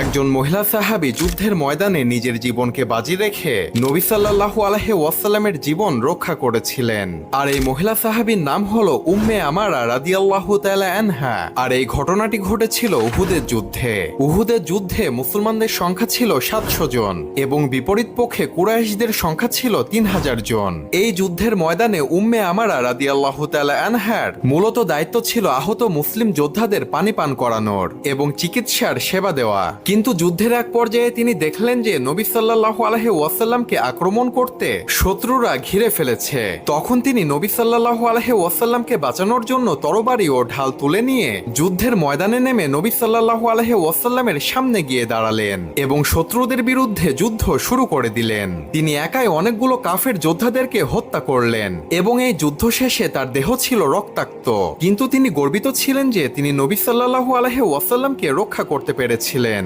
একজন মহিলা সাহাবী যুদ্ধের ময়দানে নিজের জীবনকে বাজি রেখে নবী সাল্লাল্লাহু আলাইহি ওয়াসাল্লামের জীবন রক্ষা করেছিলেন। আর এই মহিলা সাহাবীর নাম হলো উম্মে আমারা রাদিয়াল্লাহু তাআলা আনহা। আর এই ঘটনাটি ঘটেছিল উহুদের যুদ্ধে। উহুদের যুদ্ধে মুসলমানদের সংখ্যা ছিল 700 জন এবং বিপরীত পক্ষে কুরাইশদের সংখ্যা ছিল 3000 জন। এই যুদ্ধের ময়দানে উম্মে আমারা রাদিয়াল্লাহু তাআলা আনহার মূলত দায়িত্ব ছিল আহত মুসলিম যোদ্ধাদের পানি পান করানোর এবং চিকিৎসার সেবা দেওয়া। কিন্তু যুদ্ধের এক পর্যায়ে তিনি দেখলেন যে নবী সাল্লাল্লাহু আলাইহি ওয়াসাল্লামকে আক্রমণ করতে শত্রুরা ঘিরে ফেলেছে। তখন তিনি নবী সাল্লাল্লাহু আলাইহি ওয়াসাল্লামকে বাঁচানোর জন্য তরবারি ও ঢাল তুলে নিয়ে যুদ্ধের ময়দানে নেমে নবী সাল্লাল্লাহু আলাইহি ওয়াসাল্লামের সামনে গিয়ে দাঁড়ালেন এবং শত্রুদের বিরুদ্ধে যুদ্ধ শুরু করে দিলেন। তিনি একাই অনেকগুলো কাফের যোদ্ধাদেরকে হত্যা করলেন এবং এই যুদ্ধ শেষে তার দেহ ছিল রক্তাক্ত, কিন্তু তিনি গর্বিত ছিলেন যে তিনি নবী সাল্লাল্লাহু আলাইহি ওয়াসাল্লামকে রক্ষা করতে পেরেছিলেন।